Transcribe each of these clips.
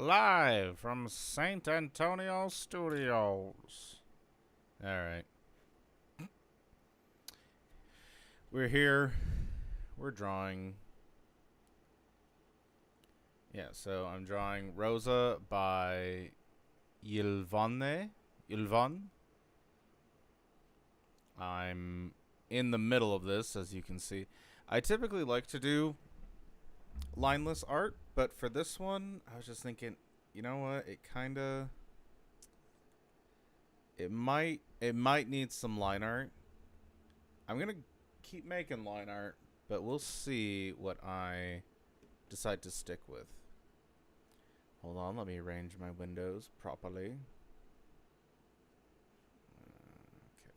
Live from St. Antonio Studios. Alright. We're here. We're drawing. Yeah, so I'm drawing Rosa by Ylvan. I'm in the middle of this, as you can see. I typically like to do lineless art, but for this one, I was just thinking, you know what? It might need some line art. I'm gonna keep making line art, but we'll see what I decide to stick with. Hold on, let me arrange my windows properly. Okay,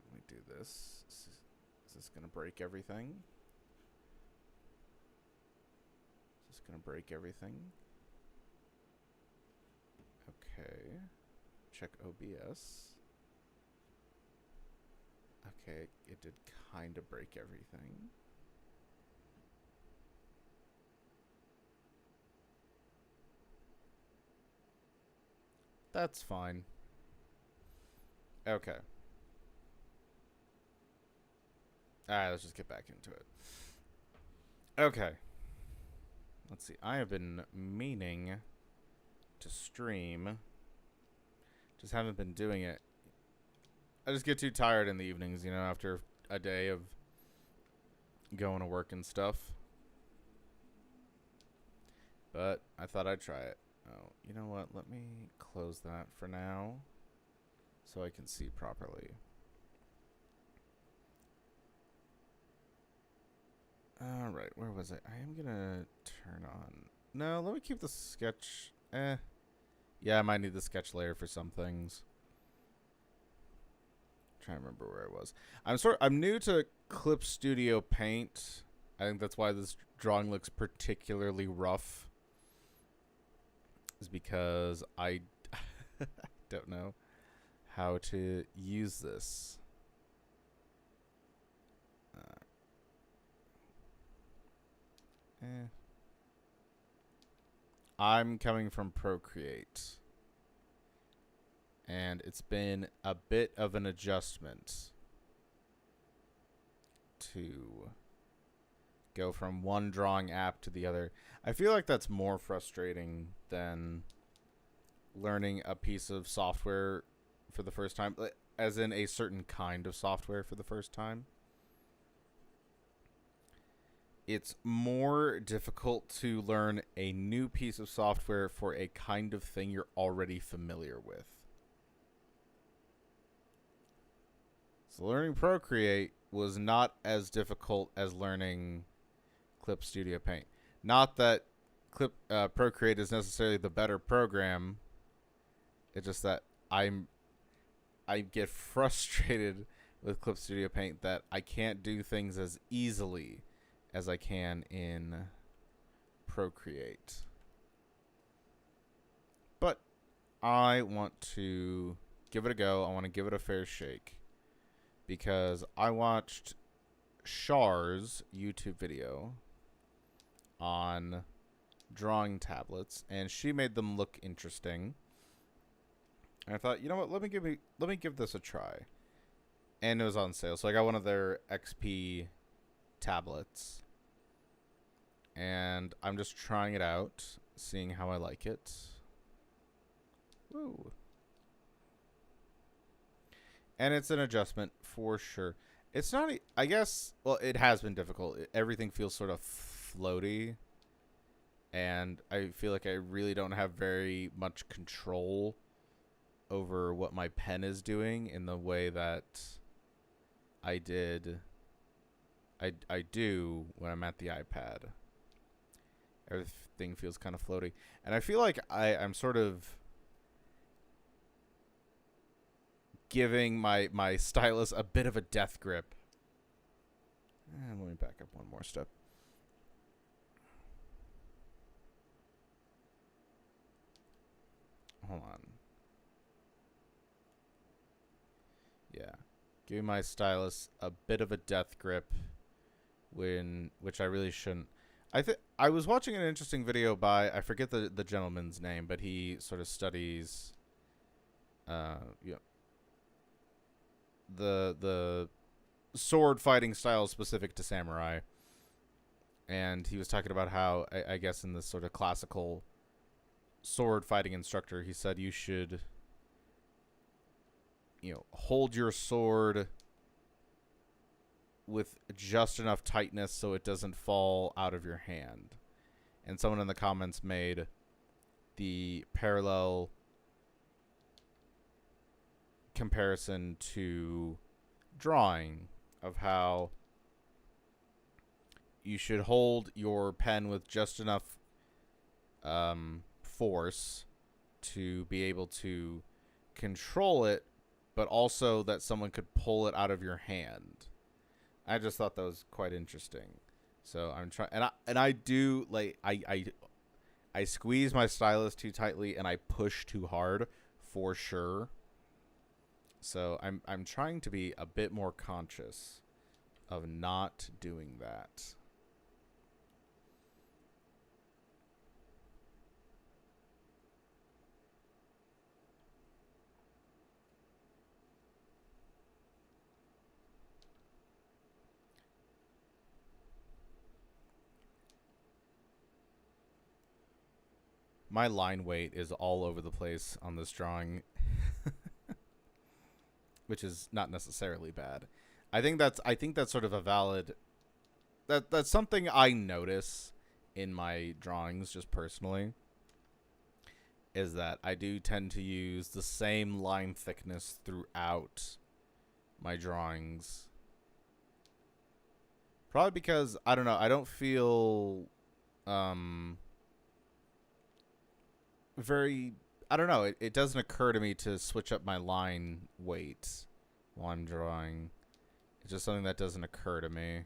let me do this. Is this gonna break everything? Is this gonna break everything? Okay. Check OBS. Okay, it did kind of break everything. That's fine. Okay. Alright, let's just get back into it. Okay. Let's see. I have been meaning to stream. Just haven't been doing it. I just get too tired in the evenings, you know, after a day of going to work and stuff. But I thought I'd try it. Oh, you know what? Let me close that for now so I can see properly. Alright, where was I? I am gonna turn on... No, let me keep the sketch... Yeah, I might need the sketch layer for some things. Trying to remember where I was. I'm new to Clip Studio Paint. I think that's why this drawing looks particularly rough. Is because I don't know how to use this. I'm coming from Procreate. And it's been a bit of an adjustment to go from one drawing app to the other. I feel like that's more frustrating than learning a piece of software for the first time, as in a certain kind of software for the first time. It's more difficult to learn a new piece of software for a kind of thing you're already familiar with. So learning Procreate was not as difficult as learning Clip Studio Paint. Not that Procreate is necessarily the better program. It's just that I get frustrated with Clip Studio Paint that I can't do things as easily as I can in Procreate. But I want to give it a go. I want to give it a fair shake. Because I watched Char's YouTube video on drawing tablets, and she made them look interesting. And I thought, you know what, let me give this a try. And it was on sale, so I got one of their XP tablets. And I'm just trying it out, seeing how I like it. Ooh. And it's an adjustment for sure. It's not, I guess, well, it has been difficult. Everything feels sort of floaty. And I feel like I really don't have very much control over what my pen is doing in the way that I do when I'm at the iPad. Everything feels kind of floaty. And I feel like I'm sort of giving my stylus a bit of a death grip. And let me back up one more step. Hold on. Yeah. Giving my stylus a bit of a death grip which I really shouldn't. I was watching an interesting video by, I forget the gentleman's name, but he sort of studies you know, the sword fighting style specific to samurai. And he was talking about how, I guess in this sort of classical sword fighting instructor, he said you should, hold your sword with just enough tightness so it doesn't fall out of your hand. And someone in the comments made the parallel comparison to drawing, of how you should hold your pen with just enough force to be able to control it, but also that someone could pull it out of your hand. I just thought that was quite interesting. So I'm trying, and I do, like, I squeeze my stylus too tightly and I push too hard for sure. So I'm trying to be a bit more conscious of not doing that. My line weight is all over the place on this drawing, which is not necessarily bad. I think that's sort of a valid, that's something I notice in my drawings just personally, is that I do tend to use the same line thickness throughout my drawings. Probably because, I don't know, I don't feel very, I don't know, it doesn't occur to me to switch up my line weight while I'm drawing. It's just something that doesn't occur to me.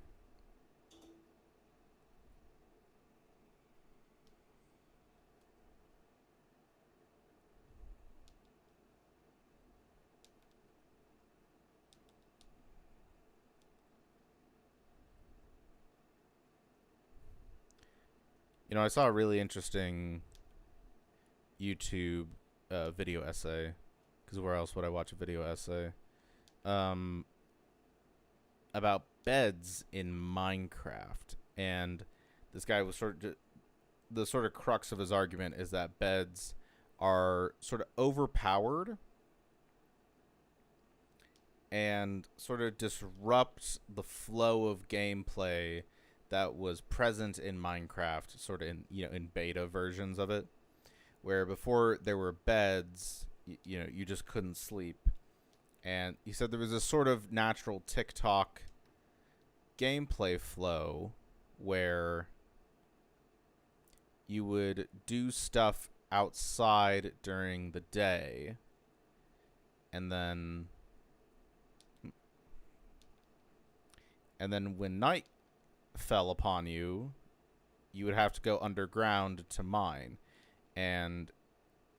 I saw a really interesting YouTube video essay, because where else would I watch a video essay, about beds in Minecraft. And this guy was the sort of crux of his argument is that beds are sort of overpowered and sort of disrupt the flow of gameplay that was present in Minecraft, sort of in beta versions of it, where before there were beds, you just couldn't sleep. And he said there was a sort of natural TikTok gameplay flow where you would do stuff outside during the day, and then when night fell upon you, you would have to go underground to mine. And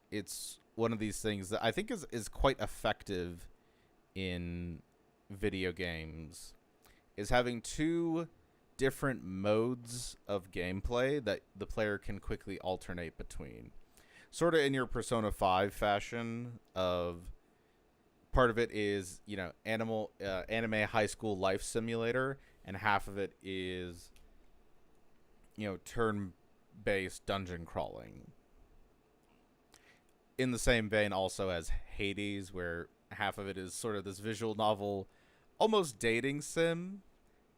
it's one of these things that I think is quite effective in video games, is having two different modes of gameplay that the player can quickly alternate between. Sort of in your Persona 5 fashion of, part of it is, anime high school life simulator, and half of it is, turn-based dungeon crawling. In the same vein also as Hades, where half of it is sort of this visual novel, almost dating sim,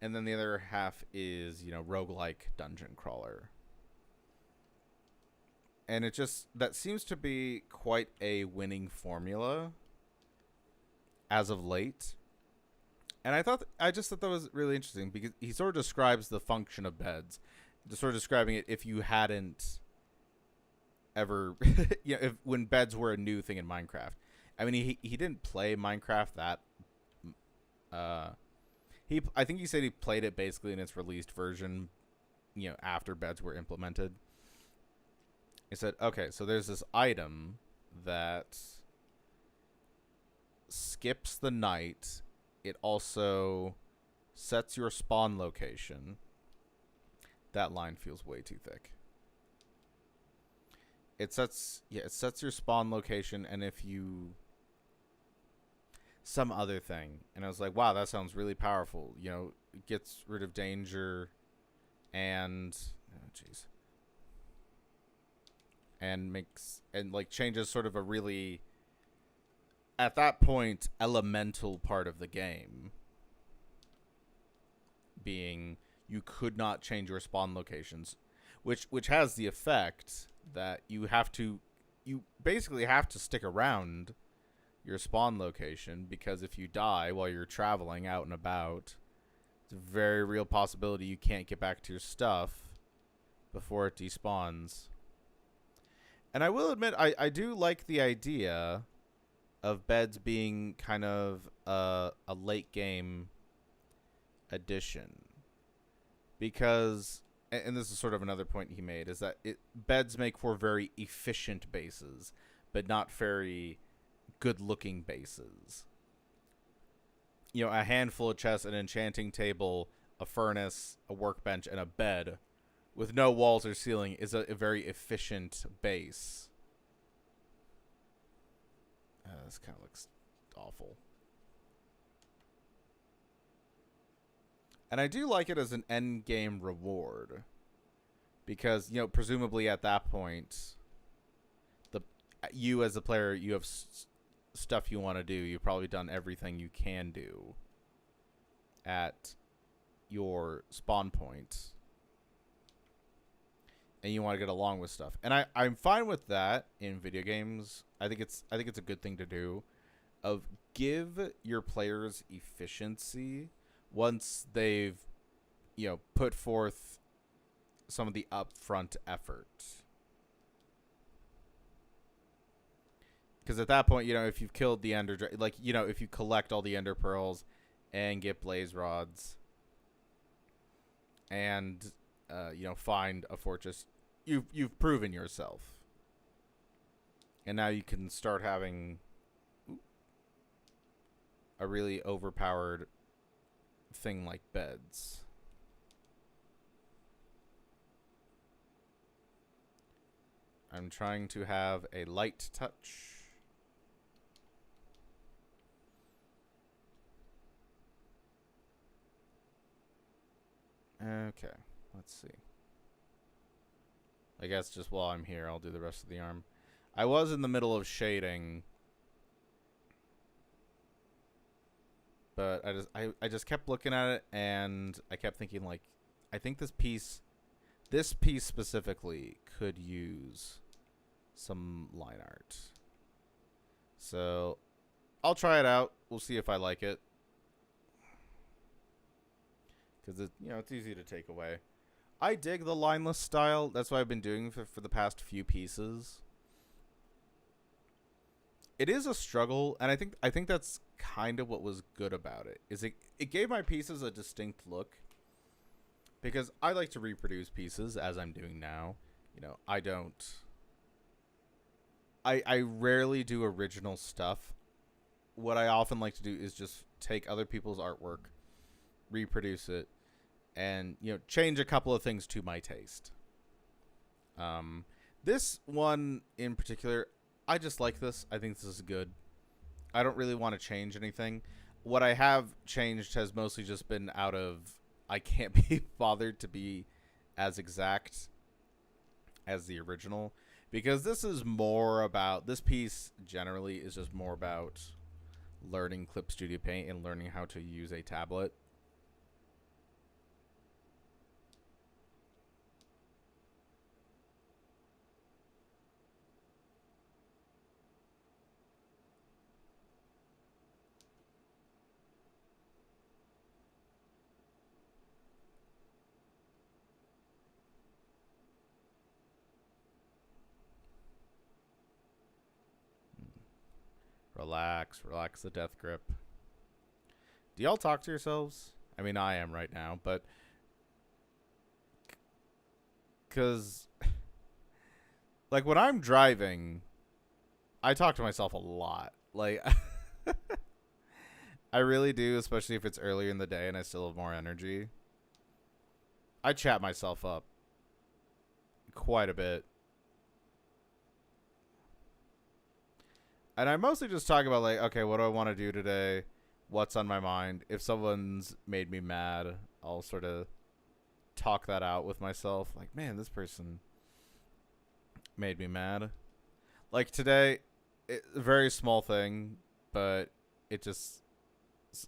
and then the other half is, roguelike dungeon crawler. And it just, that seems to be quite a winning formula as of late. And I just thought that was really interesting, because he sort of describes the function of beds, just sort of describing it if you hadn't ever, if when beds were a new thing in Minecraft. I mean, he didn't play Minecraft that. I think he said he played it basically in its released version, after beds were implemented. He said, okay, so there's this item that skips the night. It also sets your spawn location. That line feels way too thick. It sets your spawn location, and if you some other thing, and I was like, wow, that sounds really powerful. You know, it gets rid of danger, and and like changes sort of a really, at that point, elemental part of the game, being you could not change your spawn locations, which has the effect that you basically have to stick around your spawn location, because if you die while you're traveling out and about, it's a very real possibility you can't get back to your stuff before it despawns. And I will admit, I do like the idea of beds being kind of a late game addition, because, and this is sort of another point he made, is that beds make for very efficient bases, but not very good-looking bases. You know, a handful of chests, an enchanting table, a furnace, a workbench, and a bed with no walls or ceiling is a very efficient base. This kind of looks awful. And I do like it as an end game reward, because, you know, presumably at that point, you as a player, you have stuff you want to do. You've probably done everything you can do at your spawn point, and you want to get along with stuff. And I'm fine with that in video games. I think it's a good thing to do, of give your players efficiency once they've, you know, put forth some of the upfront effort. Because at that point, you know, if you've killed the Ender, like, you know, if you collect all the Ender Pearls and get Blaze Rods and, you know, find a fortress, you've proven yourself. And now you can start having a really overpowered thing like beds. I'm trying to have a light touch. Okay, let's see. I guess just while I'm here, I'll do the rest of the arm. I was in the middle of shading, but I just kept looking at it, and I kept thinking, like, I think this piece specifically could use some line art. So I'll try it out. We'll see if I like it. Because it's easy to take away. I dig the lineless style. That's what I've been doing for the past few pieces. It is a struggle, and I think that's kind of what was good about it. Is it gave my pieces a distinct look. Because I like to reproduce pieces, as I'm doing now. You know, I rarely do original stuff. What I often like to do is just take other people's artwork, reproduce it, and, you know, change a couple of things to my taste. This one in particular, I just like this. I think this is good. I don't really want to change anything. What I have changed has mostly just been out of, I can't be bothered to be as exact as the original, because this piece generally is just more about learning Clip Studio Paint and learning how to use a tablet. Relax the death grip. Do y'all talk to yourselves? I mean, I am right now, but because, like, when I'm driving, I talk to myself a lot. Like, I really do, especially if it's earlier in the day and I still have more energy. I chat myself up quite a bit. And I mostly just talk about, like, okay, what do I want to do today? What's on my mind? If someone's made me mad, I'll sort of talk that out with myself. Like, man, this person made me mad. Like today, a very small thing, but it just...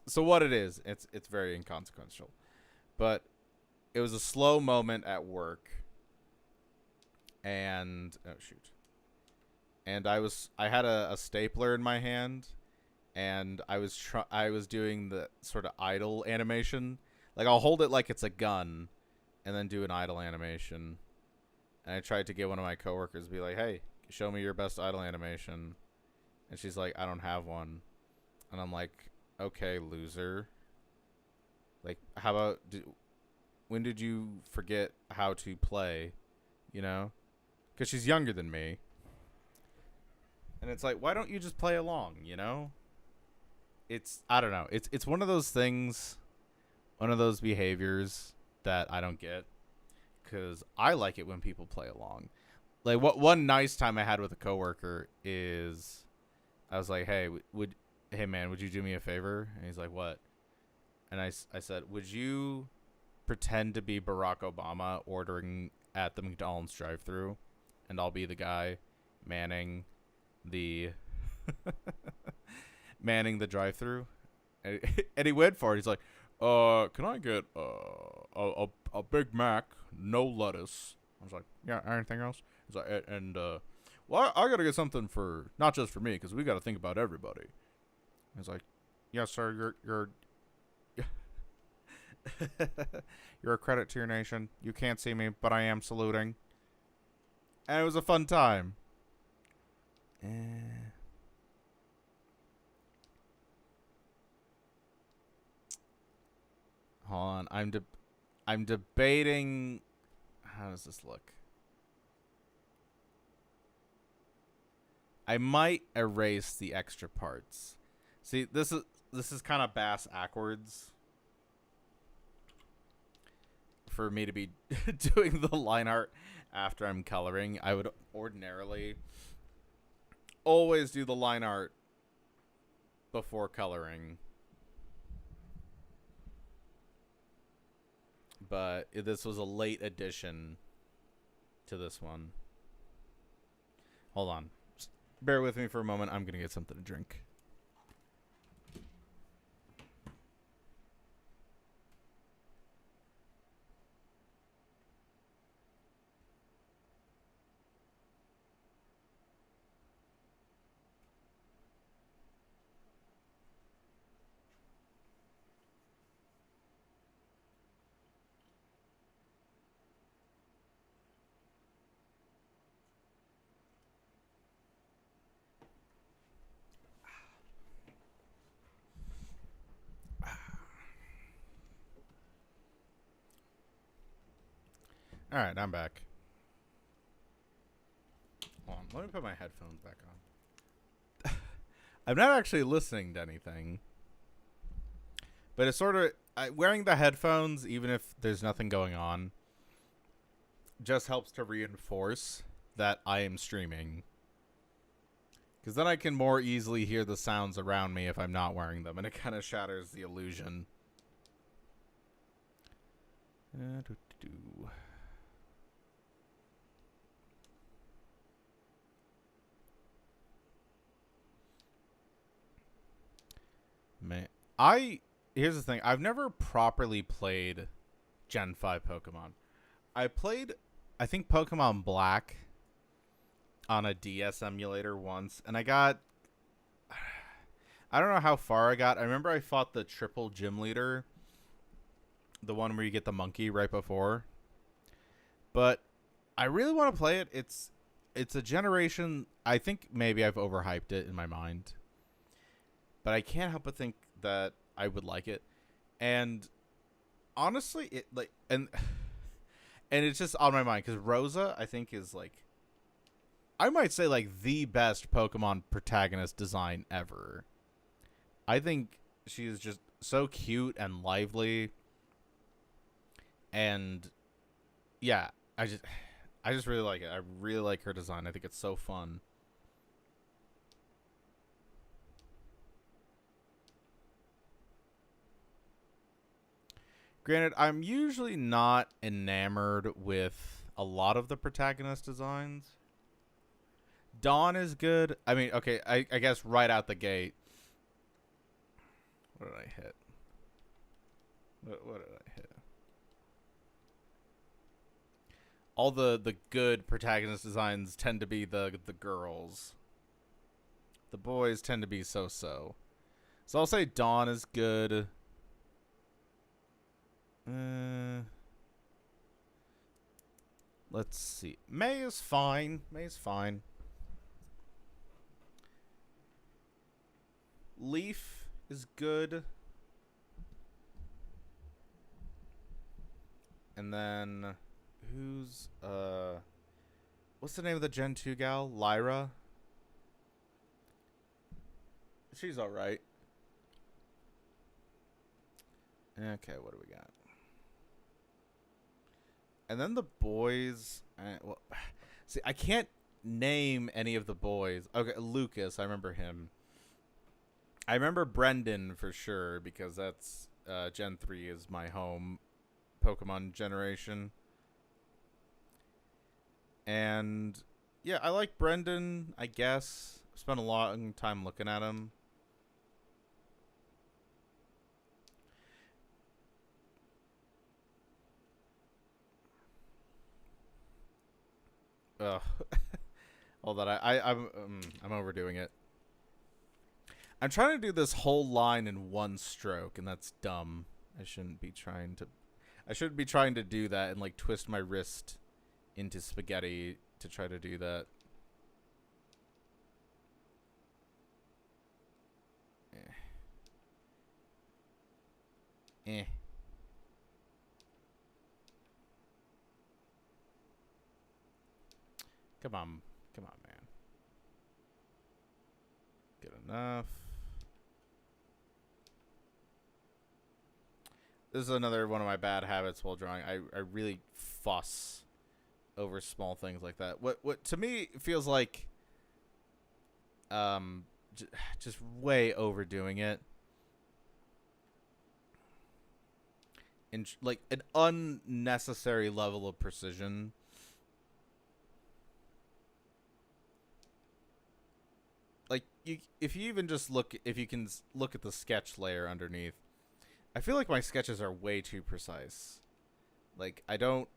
So what it is, it's very inconsequential. But it was a slow moment at work. And... Oh, shoot. And I had a stapler in my hand, and I was doing the sort of idle animation. Like, I'll hold it like it's a gun, and then do an idle animation. And I tried to get one of my coworkers to be like, hey, show me your best idle animation. And she's like, I don't have one. And I'm like, okay, loser. Like, how about, when did you forget how to play? You know? Because she's younger than me. And it's like, why don't you just play along, you know? I don't know. It's one of those things, one of those behaviors that I don't get. Because I like it when people play along. Like, one nice time I had with a coworker is, I was like, hey, hey man, would you do me a favor? And he's like, what? And I said, would you pretend to be Barack Obama ordering at the McDonald's drive-thru, and I'll be the guy manning the drive-thru? And he went for it. He's like, can I get a Big Mac, no lettuce? I was like, yeah, anything else? He's like, well, I gotta get something for, not just for me, because we gotta think about everybody. He's like, yes, sir, you're you're a credit to your nation. You can't see me, but I am saluting. And it was a fun time. Hold on, I'm debating. How does this look? I might erase the extra parts. See, this is kind of bass backwards for me to be doing the line art after I'm coloring. I would ordinarily always do the line art before coloring. But this was a late addition to this one. Hold on. Just bear with me for a moment. I'm going to get something to drink. All right, I'm back. Hold on, let me put my headphones back on. I'm not actually listening to anything, but it's sort of wearing the headphones, even if there's nothing going on, just helps to reinforce that I am streaming. Because then I can more easily hear the sounds around me if I'm not wearing them, and it kind of shatters the illusion. Man, here's the thing. I've never properly played Gen 5 Pokemon. I played, I think, Pokemon Black on a DS emulator once, and I don't know how far I got. I remember I fought the triple gym leader, the one where you get the monkey right before. But I really want to play it. It's a generation. I think maybe I've overhyped it in my mind, but I can't help but think that I would like it. And honestly, it like and it's just on my mind because Rosa, I think, is like, I might say, like, the best Pokemon protagonist design ever. I think she is just so cute and lively, and Yeah, I just I just really like it. I really like her design. I think it's so fun. Granted, I'm usually not enamored with a lot of the protagonist designs. Dawn is good. I mean, okay, I guess right out the gate. What did I hit? What did I hit? All the good protagonist designs tend to be the girls. The boys tend to be so-so. So I'll say Dawn is good. Let's see. May is fine. May's fine. Leaf is good. And then who's what's the name of the Gen 2 gal? Lyra? She's alright. Okay, what do we got? And then the boys. Well, see, I can't name any of the boys. Okay, Lucas, I remember him. I remember Brendan for sure because that's Gen 3 is my home Pokemon generation. And yeah, I like Brendan, I guess. Spent a long time looking at him. Ugh. Hold on, I'm overdoing it. I'm trying to do this whole line in one stroke, and that's dumb. I shouldn't be trying to do that and like twist my wrist into spaghetti to try to do that. Eh. Come on, man. Good enough. This is another one of my bad habits while drawing. I really fuss over small things like that. What to me feels like just way overdoing it. And like an unnecessary level of precision. Like if you even just if you can look at the sketch layer underneath, I feel like my sketches are way too precise. Like I don't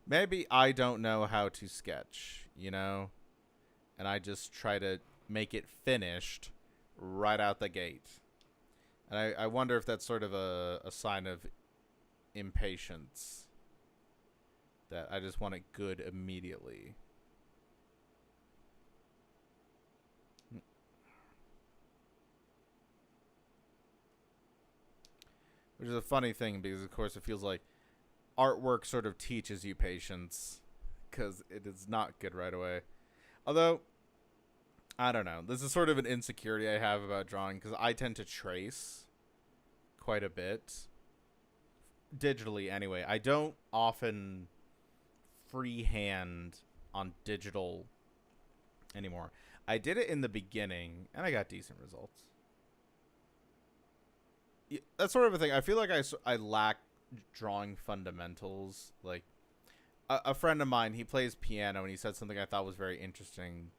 maybe I don't know how to sketch, you know? And I just try to make it finished right out the gate. And I wonder if that's sort of a sign of impatience. That I just want it good immediately. Which is a funny thing because, of course, it feels like artwork sort of teaches you patience because it is not good right away. Although, I don't know. This is sort of an insecurity I have about drawing because I tend to trace quite a bit. Digitally, anyway. I don't often freehand on digital anymore. I did it in the beginning, and I got decent results. That's sort of a thing. I feel like I lack drawing fundamentals. Like, a friend of mine, he plays piano, and he said something I thought was very interesting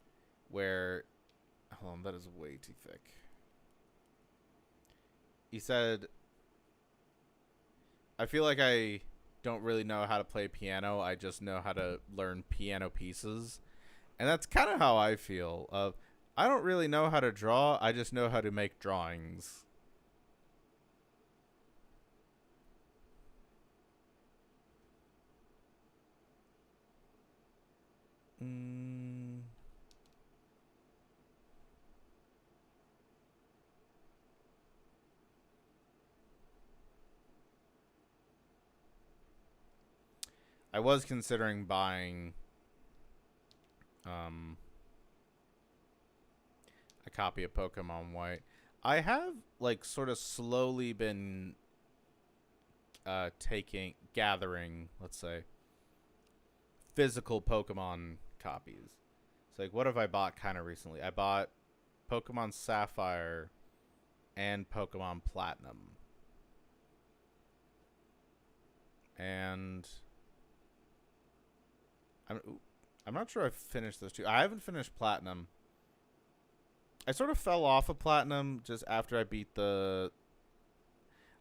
where... Hold on, that is way too thick. He said, I feel like I don't really know how to play piano. I just know how to learn piano pieces. And that's kind of how I feel. I don't really know how to draw. I just know how to make drawings. I was considering buying a copy of Pokemon White. I have like sort of slowly been gathering, let's say, physical Pokemon copies. It's like, what have I bought kind of recently? I bought Pokemon Sapphire and Pokemon Platinum. And I'm not sure I've finished those two. I haven't finished Platinum. I sort of fell off of Platinum just after I beat the...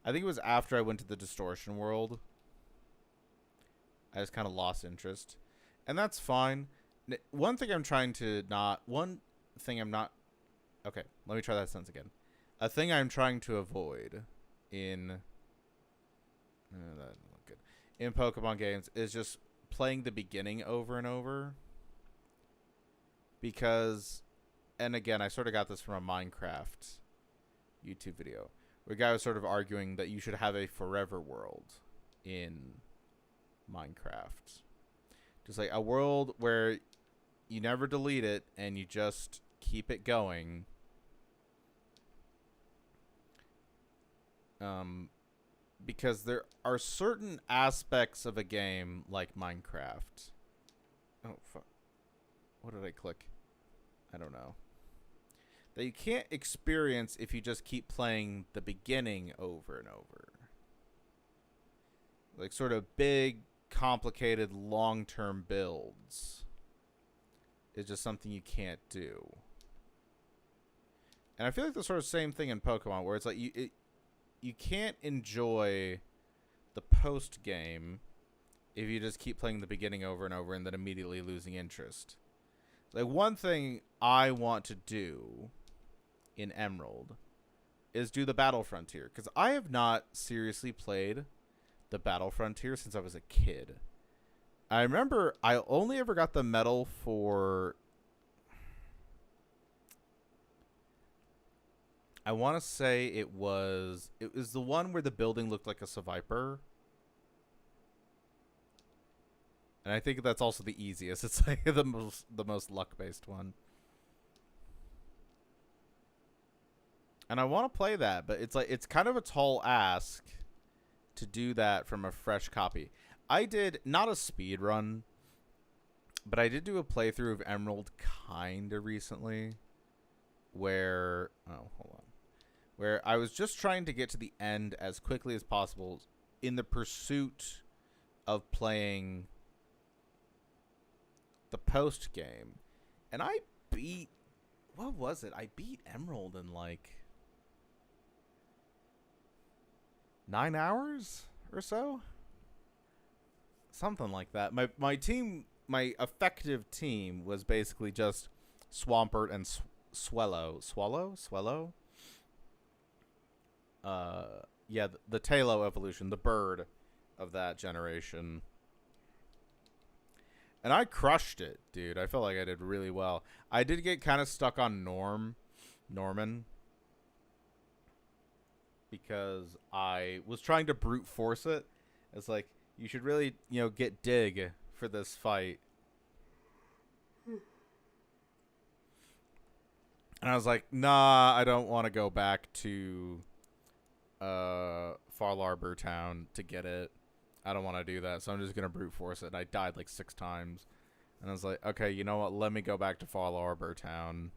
I think it was after I went to the Distortion World. I just kind of lost interest. And that's fine. One thing I'm trying to not... One thing I'm not... Okay, let me try that sentence again. A thing I'm trying to avoid in... that doesn't look good. In Pokemon games is just playing the beginning over and over. Because... And again, I sort of got this from a Minecraft YouTube video, where a guy was sort of arguing that you should have a forever world in Minecraft. Just like a world where you never delete it and you just keep it going. Because there are certain aspects of a game like Minecraft. Oh, fuck. What did I click? I don't know. That you can't experience if you just keep playing the beginning over and over. Like sort of big, complicated, long-term builds is just something you can't do. And I feel like the sort of same thing in Pokemon, where it's like you can't enjoy the post-game if you just keep playing the beginning over and over and then immediately losing interest. Like, one thing I want to do in Emerald is do the Battle Frontier, because I have not seriously played the Battle Frontier since I was a kid. I remember I only ever got the medal for... I want to say it was the one where the building looked like a Seviper. And I think that's also the easiest. It's like the most luck-based one. And I want to play that, but it's kind of a tall ask to do that from a fresh copy. I did not a speed run, but I did do a playthrough of Emerald kind of recently where where I was just trying to get to the end as quickly as possible in the pursuit of playing the post game. And I beat, what was it? I beat Emerald in like 9 hours or so, something like that. My team, my effective team, was basically just Swampert and Swallow. Yeah, the Tailo evolution, the bird of that generation. And I crushed it, dude. I felt like I did really well. I did get kind of stuck on Norman. Because I was trying to brute force it. It's like, you should really, get Dig for this fight. And I was like, nah, I don't want to go back to Far Arbor Town to get it. I don't want to do that, so I'm just going to brute force it. And I died like 6 times. And I was like, okay, you know what? Let me go back to Far Arbor Town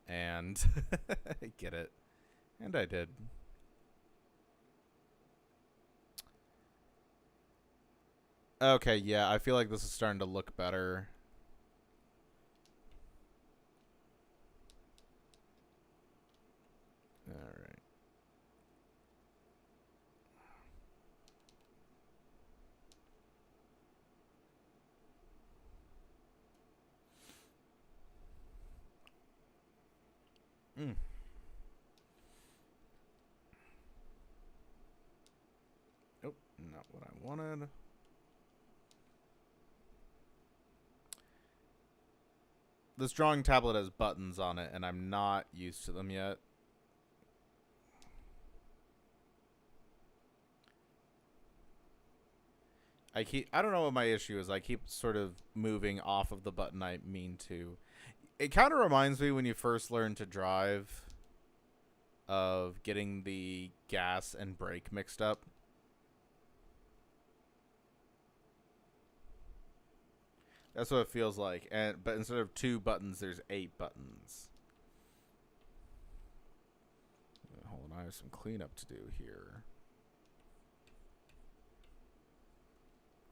and get it. And I did. Okay, yeah, I feel like this is starting to look better. Alright. Nope, not what I wanted. This drawing tablet has buttons on it, and I'm not used to them yet. I don't know what my issue is. I keep sort of moving off of the button I mean to. It kind of reminds me when you first learn to drive of getting the gas and brake mixed up. That's what it feels like. But instead of 2 buttons, there's 8 buttons. Hold on, I have some cleanup to do here.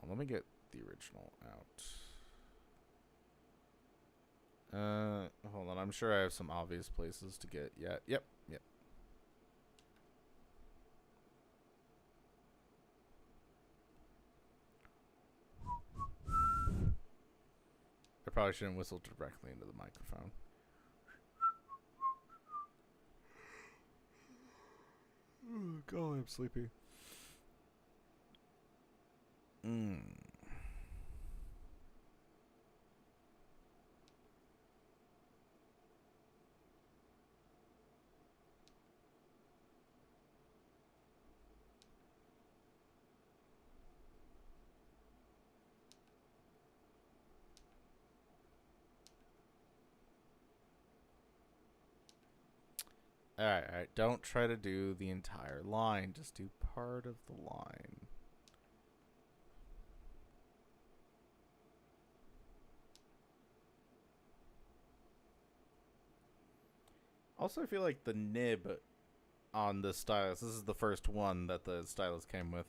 Let me get the original out. Hold on. I'm sure I have some obvious places to get. Yeah. Yep. I probably shouldn't whistle directly into the microphone. Oh, God, I'm sleepy. Alright. Don't try to do the entire line. Just do part of the line. Also, I feel like the nib on the stylus, this is the first one that the stylus came with.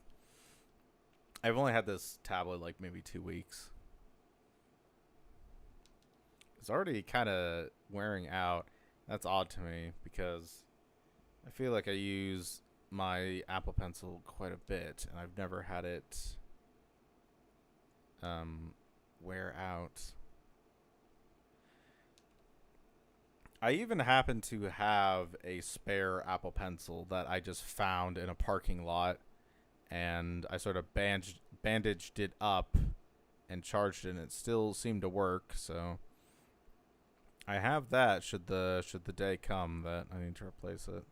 I've only had this tablet like maybe 2 weeks. It's already kind of wearing out. That's odd to me because I feel like I use my Apple Pencil quite a bit, and I've never had it wear out. I even happen to have a spare Apple Pencil that I just found in a parking lot, and I sort of bandaged it up and charged it, and it still seemed to work, so I have that should the day come that I need to replace it.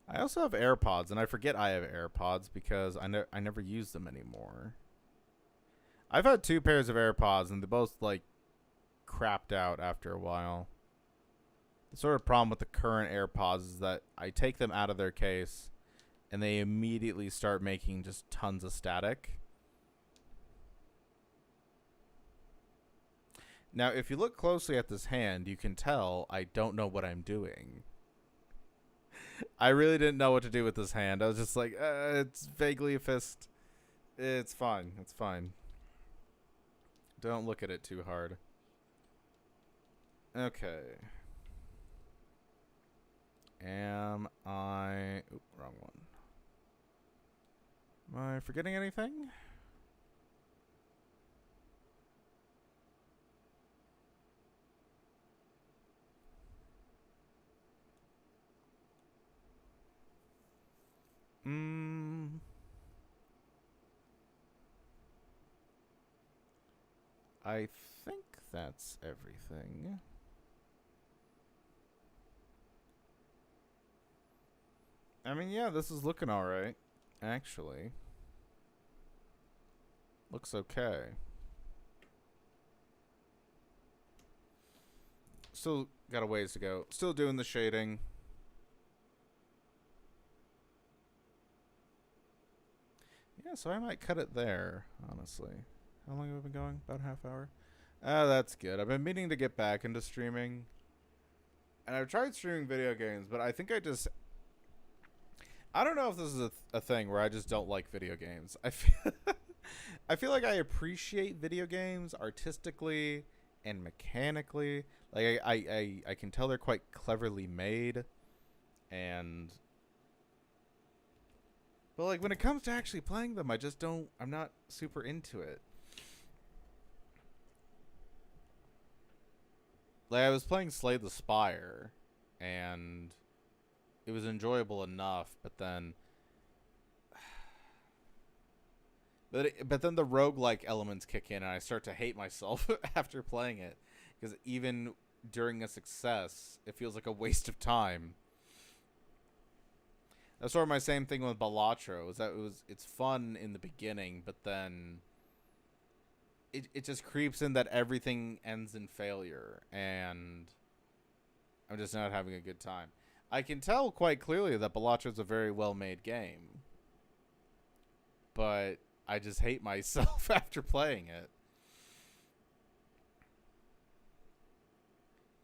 I also have AirPods, and I forget I have AirPods because I never use them anymore. I've had 2 pairs of AirPods, and they both like crapped out after a while. The sort of problem with the current AirPods is that I take them out of their case, and they immediately start making just tons of static. Now, if you look closely at this hand, you can tell I don't know what I'm doing. I really didn't know what to do with this hand. I was just like, it's vaguely a fist. It's fine. It's fine. Don't look at it too hard. Okay. Am I... Oop, wrong one. Am I forgetting anything? I think that's everything. I mean, yeah, this is looking alright, actually. Looks okay. Still got a ways to go. Still doing the shading. Yeah, so I might cut it there, honestly. How long have we been going? About a half hour? That's good. I've been meaning to get back into streaming. And I've tried streaming video games, but I think I don't know if this is a thing where I just don't like video games. I feel like I appreciate video games artistically and mechanically. Like, I can tell they're quite cleverly made. But, like, when it comes to actually playing them, I'm not super into it. Like, I was playing Slay the Spire, and it was enjoyable enough, but then... But then the roguelike elements kick in, and I start to hate myself after playing it. Because even during a success, it feels like a waste of time. That's sort of my same thing with Balatro, is that it's fun in the beginning, but then... It just creeps in that everything ends in failure, and I'm just not having a good time. I can tell quite clearly that Balatro is a very well-made game. but I just hate myself after playing it.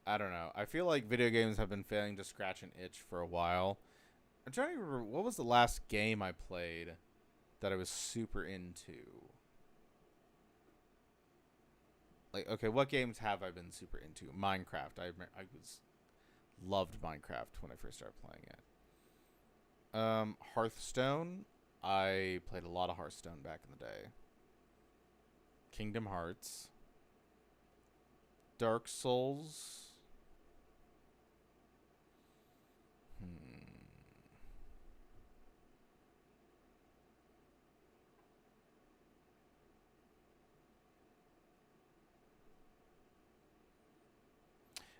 I don't know. I feel like video games have been failing to scratch an itch for a while. I'm trying to remember, what was the last game I played that I was super into? Like, okay, what games have I been super into? Minecraft. I was loved Minecraft when I first started playing it. Hearthstone. I played a lot of Hearthstone back in the day. Kingdom Hearts. Dark Souls.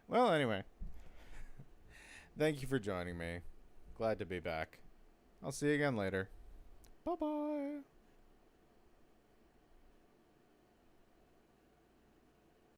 Well, anyway. Thank you for joining me. Glad to be back. I'll see you again later. Bye-bye.